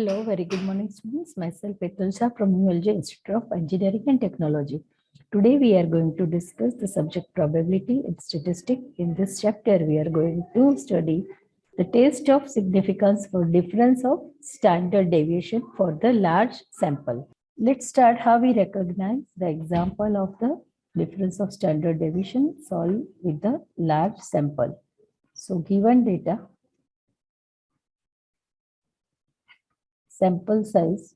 Hello, very good morning students. Myself Petal Shah from ULJ Institute of Engineering and Technology. Today we are going to discuss the subject probability and statistics. In this chapter we are going to study the test of significance for difference of standard deviation for the large sample. Let's start how we recognize the example of the difference of standard deviation solved with the large sample. So given data, sample size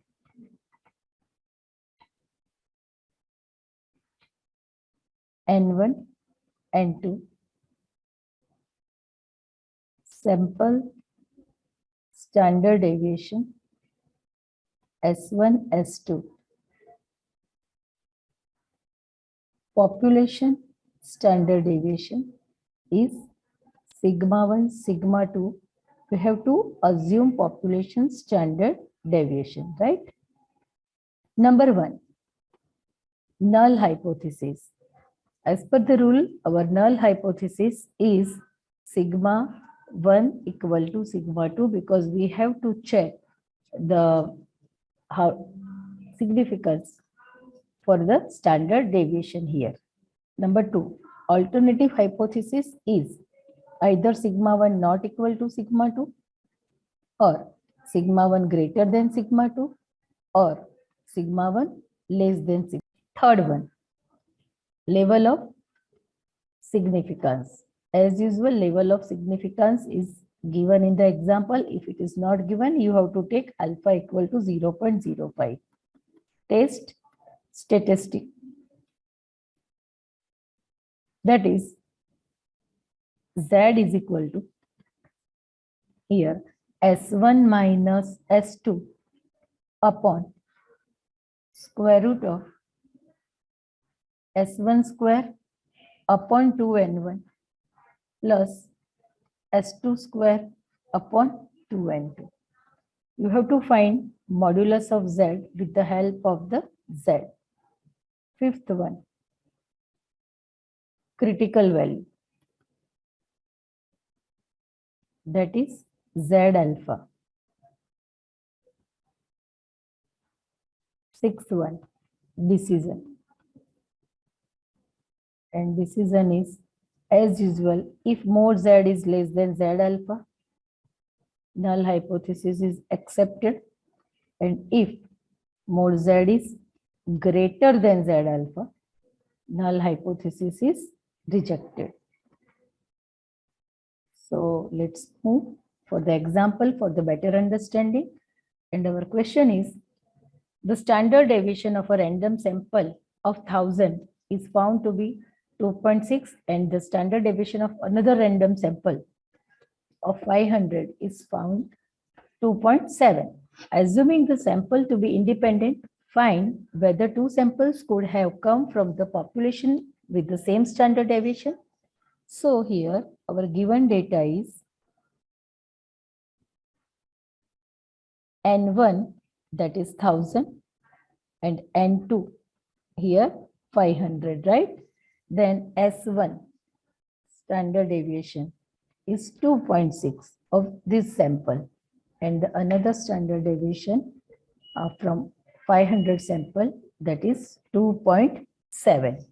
N1, N2, sample standard deviation S1, S2, population standard deviation is sigma 1, sigma 2. We have to assume population standard deviation, right? Number 1, null hypothesis. As per the rule, our null hypothesis is sigma 1 equal to sigma 2 because we have to check the significance for the standard deviation here. Number 2, alternative hypothesis is either sigma 1 not equal to sigma 2 or sigma 1 greater than sigma 2 or sigma 1 less than sigma. Third one, level of significance. As usual, level of significance is given in the example. If it is not given, you have to take alpha equal to 0.05. Test statistic. That is, Z is equal to here S1 minus S2 upon square root of S1 square upon 2N1 plus S2 square upon 2N2. You have to find modulus of Z with the help of the Z. Fifth one, critical value. That is Z alpha. Sixth one, decision. And decision is, as usual, if mod Z is less than Z alpha, null hypothesis is accepted. And if mod Z is greater than Z alpha, null hypothesis is rejected. So let's move for the example for the better understanding. And our question is, the standard deviation of a random sample of 1000 is found to be 2.6 and the standard deviation of another random sample of 500 is found 2.7. Assuming the sample to be independent, find whether two samples could have come from the population with the same standard deviation. So here our given data is N1, that is 1000, and N2 here 500, right? Then S1 standard deviation is 2.6 of this sample and another standard deviation from 500 sample, that is 2.7.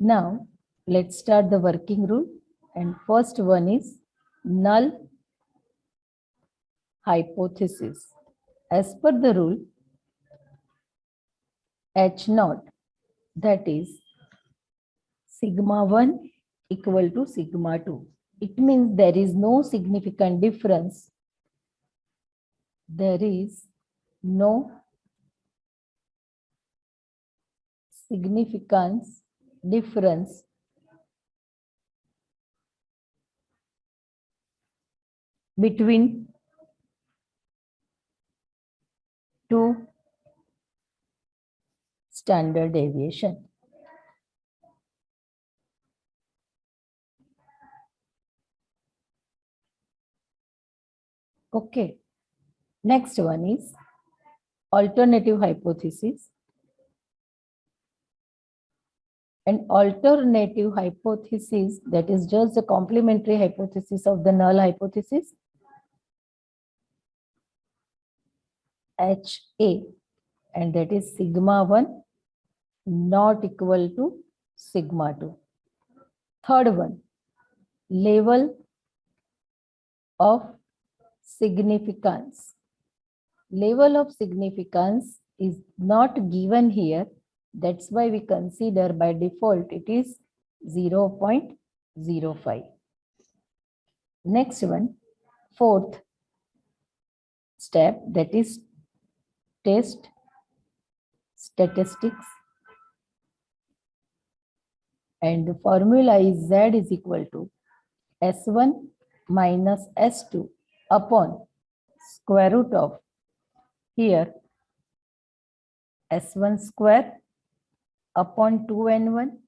Now let's start the working rule, and first one is null hypothesis. As per the rule, H0, that is sigma 1 equal to sigma 2. It means there is no significant difference. There is no significance difference between two standard deviation. Okay. Next one is alternative hypothesis. An alternative hypothesis, that is just the complementary hypothesis of the null hypothesis, HA, and that is sigma 1 not equal to sigma 2. Third one, level of significance. Level of significance is not given here. That's why we consider by default it is 0.05. Next one, fourth step, that is test statistics. And the formula is Z is equal to S1 minus S2 upon square root of here S1 square upon 2N1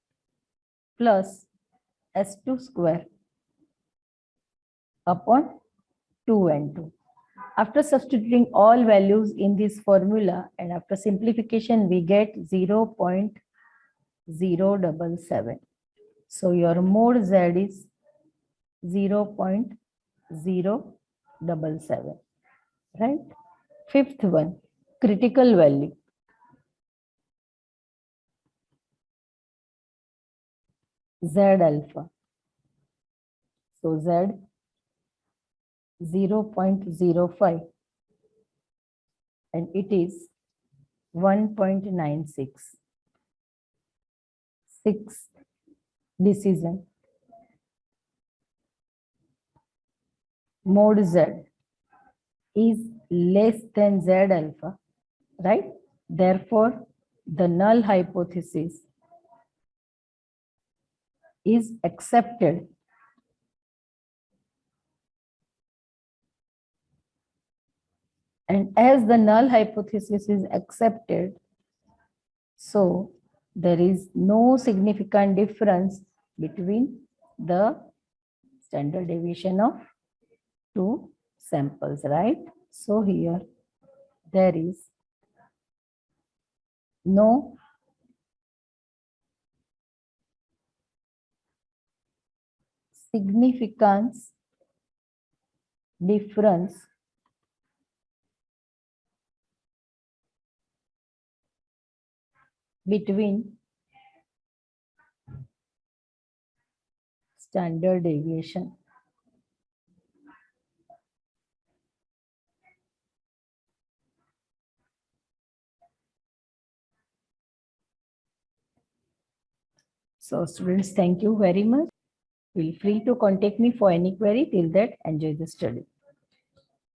plus S2 square upon 2N2. After substituting all values in this formula and after simplification, we get 0.077. So your mode Z is 0.077, right? Fifth one, critical value. Z alpha. So Z 0.05 and it is 1.96. Sixth decision, mode Z is less than Z alpha, right? Therefore, the null hypothesis is accepted. And as the null hypothesis is accepted, so there is no significant difference between the standard deviation of two samples, right? So here there is no significance difference between standard deviation. So students, thank you very much. Feel free to contact me for any query. Till that, enjoy the study.